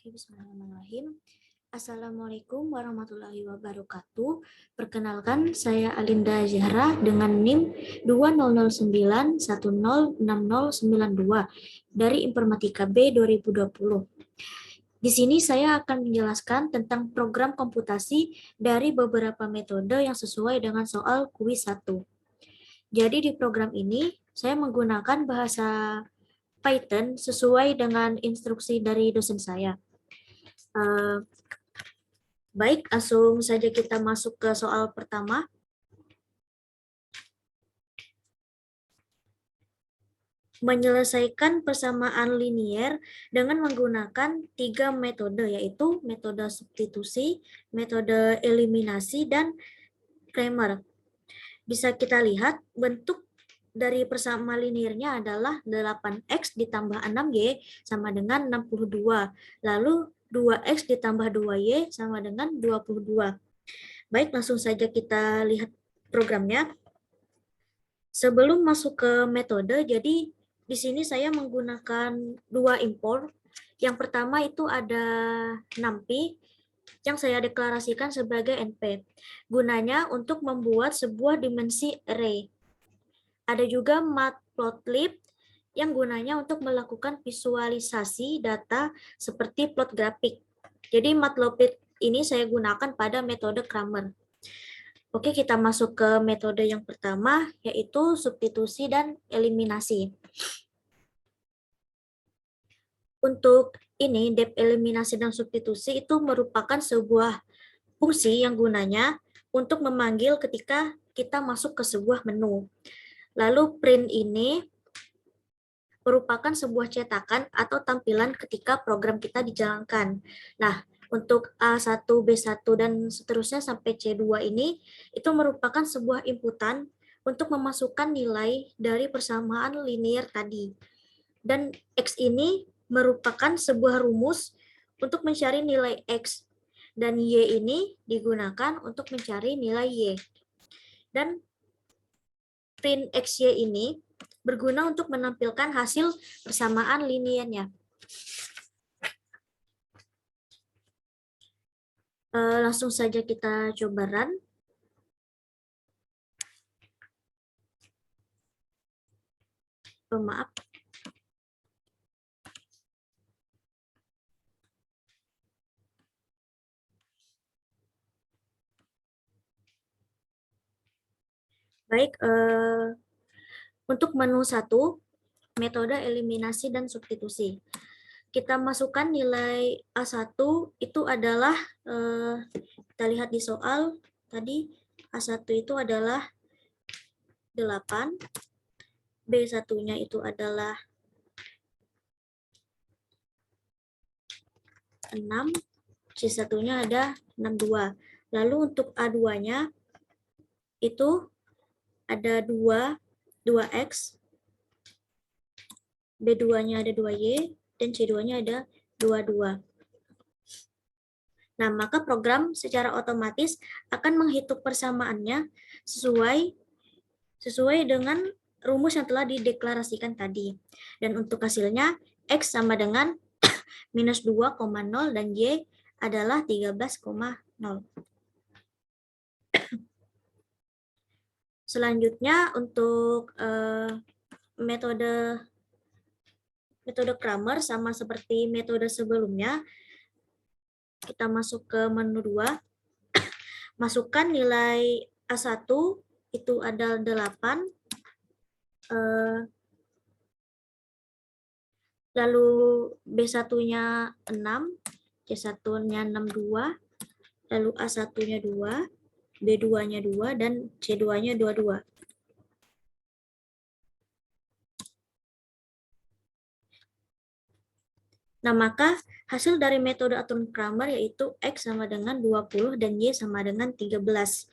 Bismillahirrahmanirrahim. Assalamualaikum warahmatullahi wabarakatuh. Perkenalkan, saya Alinda Zahra dengan NIM 2009106092 dari Informatika B 2020. Di sini saya akan menjelaskan tentang program komputasi dari beberapa metode yang sesuai dengan soal kuis 1. Jadi di program ini saya menggunakan bahasa Python sesuai dengan instruksi dari dosen saya. Baik, langsung saja kita masuk ke soal pertama. Menyelesaikan persamaan linier dengan menggunakan 3 metode, yaitu metode substitusi, metode eliminasi, dan Cramer. Bisa kita lihat bentuk dari persamaan liniernya adalah 8x ditambah 6y sama dengan 62. Lalu 2x ditambah 2y sama dengan 22. Baik, langsung saja kita lihat programnya. Sebelum masuk ke metode, jadi di sini saya menggunakan 2 import. Yang pertama itu ada numpy yang saya deklarasikan sebagai np. Gunanya untuk membuat sebuah dimensi array. Ada juga matplotlib yang gunanya untuk melakukan visualisasi data seperti plot grafik. Jadi matplotlib ini saya gunakan pada metode Cramer. Oke, kita masuk ke metode yang pertama, yaitu substitusi dan eliminasi. Untuk ini, dep eliminasi dan substitusi itu merupakan sebuah fungsi yang gunanya untuk memanggil ketika kita masuk ke sebuah menu. Lalu print ini merupakan sebuah cetakan atau tampilan ketika program kita dijalankan. Nah, untuk A1, B1, dan seterusnya sampai C2 ini, itu merupakan sebuah inputan untuk memasukkan nilai dari persamaan linear tadi. Dan X ini merupakan sebuah rumus untuk mencari nilai X. Dan Y ini digunakan untuk mencari nilai Y. Dan print XY ini berguna untuk menampilkan hasil persamaan liniernya. Langsung saja kita coba run. Maaf. Baik, untuk menu 1, metode eliminasi dan substitusi. Kita masukkan nilai A1 itu adalah, kita lihat di soal tadi, A1 itu adalah 8, B1-nya itu adalah 6, C1-nya ada 62. Lalu untuk A2-nya itu ada 2x, B2-nya ada 2y, dan C2-nya ada 22. Nah, maka program secara otomatis akan menghitung persamaannya sesuai dengan rumus yang telah dideklarasikan tadi. Dan untuk hasilnya, X sama dengan minus 2,0 dan Y adalah 13,0. Selanjutnya untuk metode Cramer sama seperti metode sebelumnya, kita masuk ke menu 2, masukkan nilai A1 itu ada 8, lalu B1-nya 6, C1-nya 62, lalu A1-nya 2, B2-nya 2, dan C2-nya 22. Nah, maka hasil dari metode aturan Cramer yaitu X sama dengan 20 dan Y sama dengan 13.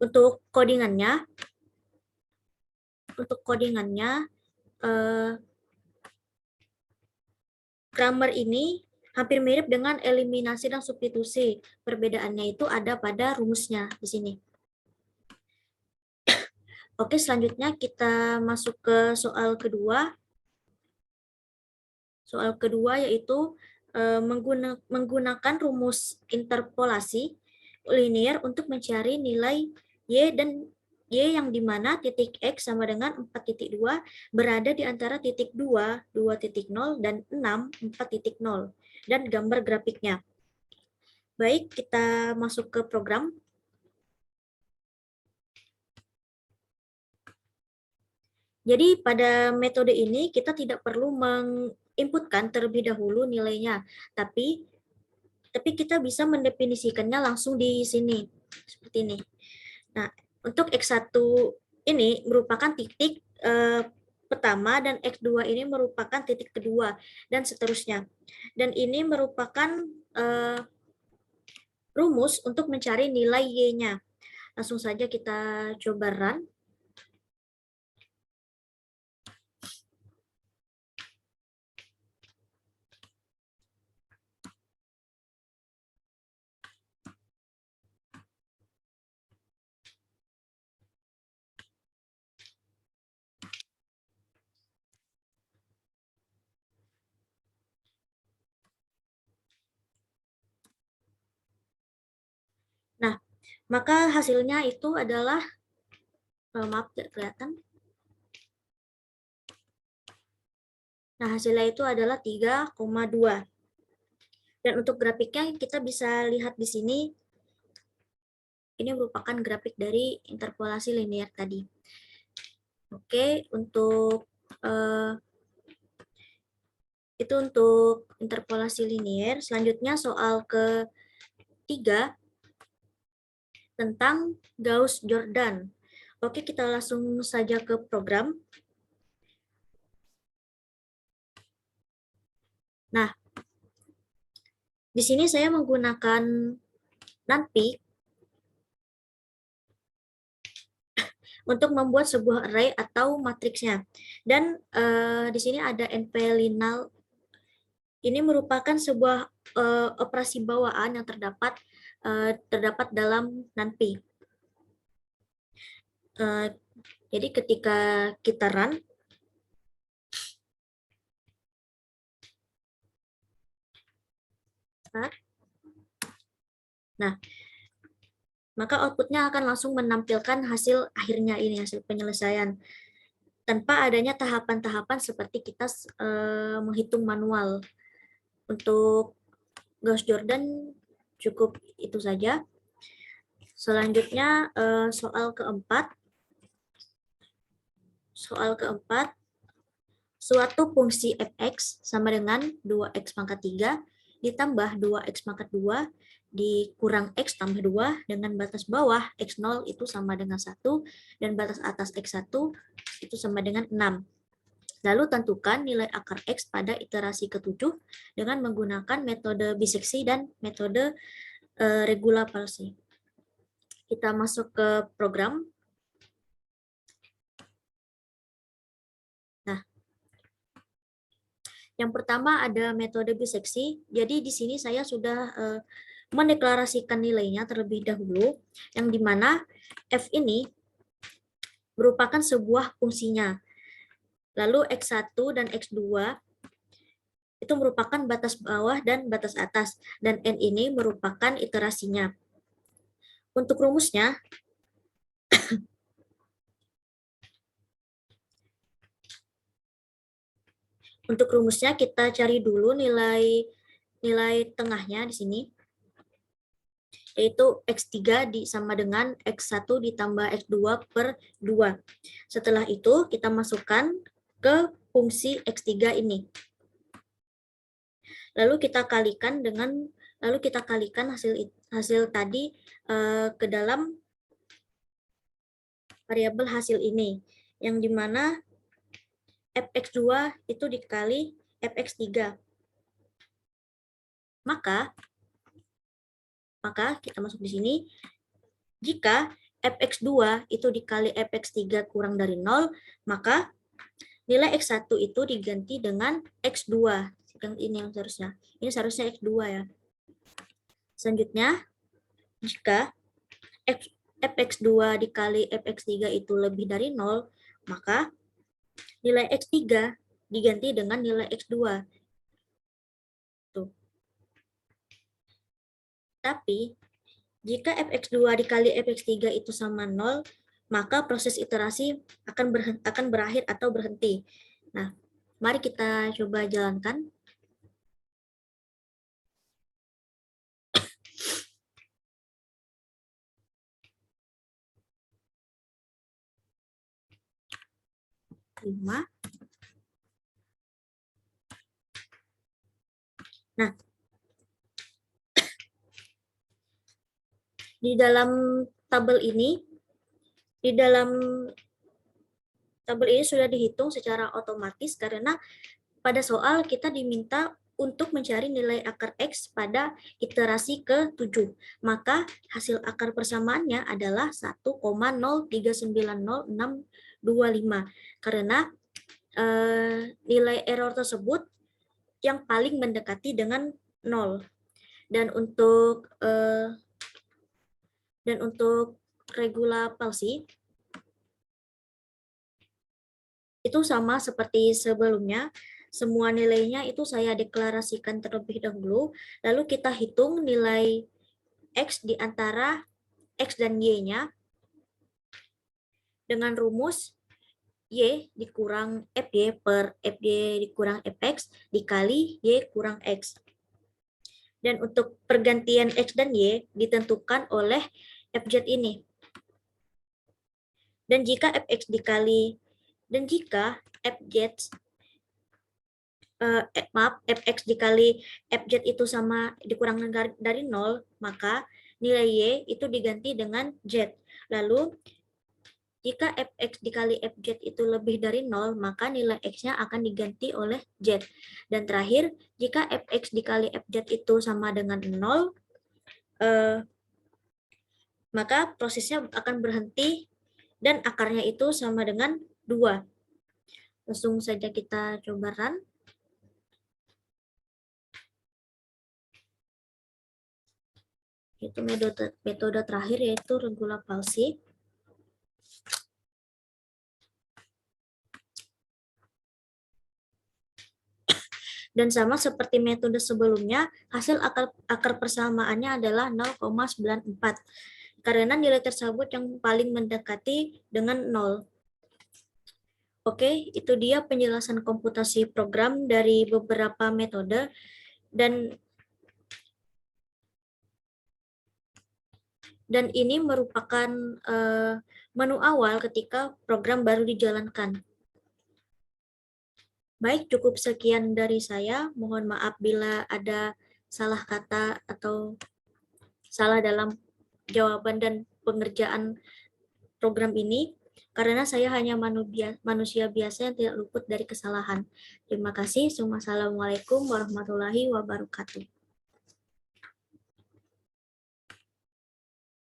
Untuk codingannya, Cramer ini hampir mirip dengan eliminasi dan substitusi. Perbedaannya itu ada pada rumusnya di sini. Oke, selanjutnya kita masuk ke soal kedua. Soal kedua yaitu menggunakan rumus interpolasi linear untuk mencari nilai Y dan Y yang dimana titik X sama dengan 4,2 berada di antara titik 2, 2,0 dan 6, 4,0 dan gambar grafiknya. Baik, kita masuk ke program. Jadi pada metode ini kita tidak perlu menginputkan terlebih dahulu nilainya, tapi kita bisa mendefinisikannya langsung di sini, seperti ini. Nah, untuk X1 ini merupakan titik pertama dan X2 ini merupakan titik kedua, dan seterusnya. Dan ini merupakan rumus untuk mencari nilai Y-nya. Langsung saja kita coba run. Nah, maka hasilnya itu adalah, maaf tidak kelihatan. Nah, hasilnya itu adalah 3,2. Dan untuk grafiknya kita bisa lihat di sini, ini merupakan grafik dari interpolasi linear tadi. Oke, untuk itu untuk interpolasi linear. Selanjutnya soal ketiga tentang Gauss-Jordan. Oke, kita langsung saja ke program. Nah, di sini saya menggunakan NumPy untuk membuat sebuah array atau matriksnya. Dan di sini ada NP-lineal. Ini merupakan sebuah operasi bawaan yang terdapat dalam NumPy. Jadi ketika kita run, nah, maka outputnya akan langsung menampilkan hasil akhirnya ini, hasil penyelesaian. Tanpa adanya tahapan-tahapan seperti kita menghitung manual. Untuk Gauss-Jordan cukup itu saja. Selanjutnya soal keempat. Suatu fungsi fx sama dengan 2x pangkat 3 ditambah 2x pangkat 2 dikurang x tambah 2 dengan batas bawah x0 itu sama dengan 1 dan batas atas x1 itu sama dengan 6. Lalu tentukan nilai akar x pada iterasi ke-7 dengan menggunakan metode biseksi dan metode regulasi. Kita masuk ke program. Nah, yang pertama ada metode biseksi. Jadi di sini saya sudah mendeklarasikan nilainya terlebih dahulu, yang dimana f ini merupakan sebuah fungsinya. Lalu x1 dan x2 itu merupakan batas bawah dan batas atas, dan n ini merupakan iterasinya. Untuk rumusnya, kita cari dulu nilai tengahnya di sini, yaitu x3 sama dengan x1 ditambah x2 per 2. Setelah itu kita masukkan ke fungsi x3 ini. Lalu kita kalikan hasil tadi ke dalam variabel hasil ini, yang dimana fx2 itu dikali fx3. Maka kita masuk di sini, jika fx2 itu dikali fx3 kurang dari 0, maka nilai x1 itu diganti dengan x2. Ini yang seharusnya. Ini seharusnya x2 ya. Selanjutnya, jika fx2 dikali fx3 itu lebih dari 0, maka nilai x3 diganti dengan nilai x2. Tapi jika fx2 dikali fx3 itu sama 0, maka proses iterasi akan berakhir atau berhenti. Nah, mari kita coba jalankan. Nah, di dalam tabel ini sudah dihitung secara otomatis karena pada soal kita diminta untuk mencari nilai akar X pada iterasi ke-7. Maka hasil akar persamaannya adalah 1,0390625. Karena nilai error tersebut yang paling mendekati dengan 0. Dan untuk regula palsi itu sama seperti sebelumnya, semua nilainya itu saya deklarasikan terlebih dahulu, lalu kita hitung nilai X di antara X dan Y-nya dengan rumus Y dikurang FY per FY dikurang FX dikali Y kurang X. Dan untuk pergantian X dan Y ditentukan oleh FZ ini. Dan jika fx fx dikali fz itu sama dikurang dari 0, maka nilai y itu diganti dengan z. Lalu jika fx dikali fz itu lebih dari 0, maka nilai x-nya akan diganti oleh z. Dan terakhir, jika fx dikali fz itu sama dengan 0, maka prosesnya akan berhenti dan akarnya itu sama dengan 2. Langsung saja kita coba run. Itu metode terakhir yaitu regula palsi. Dan sama seperti metode sebelumnya, hasil akar persamaannya adalah 0,94. Karena nilai tersebut yang paling mendekati dengan 0. Oke, itu dia penjelasan komputasi program dari beberapa metode. Dan ini merupakan menu awal ketika program baru dijalankan. Baik, cukup sekian dari saya. Mohon maaf bila ada salah kata atau salah dalam jawaban dan pengerjaan program ini, karena saya hanya manusia biasa yang tidak luput dari kesalahan. Terima kasih. Assalamualaikum warahmatullahi wabarakatuh.